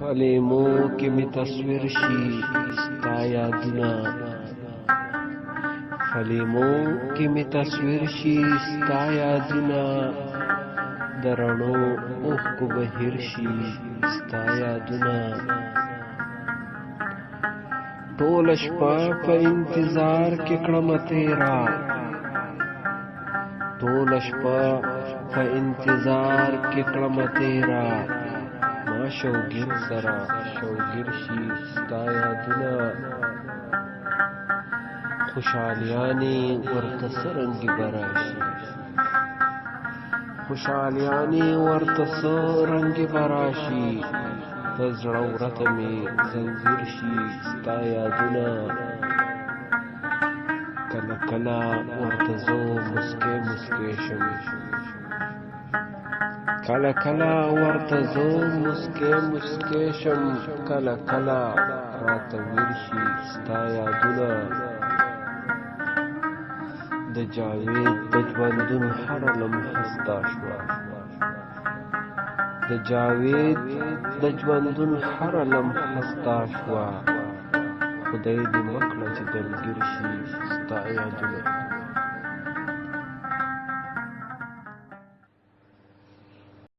فلیمو کې می تصویر شي ستا یادونه فلیمو کې می تصویر شي ستا یادونه د رڼو اوښکو بهیر شي ستا یادونه ټوله شپه په انتظار کې کړمه تیره ټوله شپه په انتظار کې کړمه تیره ما شوګیر سره شوګیر شي ستا یادونه خوشحالیانې ورته څرنګې به راشي خوشحالیانې ورته څرنګې به راشي په زړه ورته مې ځنځیر شي ستا یادونه کله کله ورته زه مسکی مسکی شم کله کله ورته زه مسکی مسکی شم کله کله راته ویر شي ستا یادونه د جاوید د ژوندون هره لمحه ستا شوه د جاوید د ژوندون هره لمحه ستا شوه خدای دې مه کړه چې دلګیر شي ستا یادونه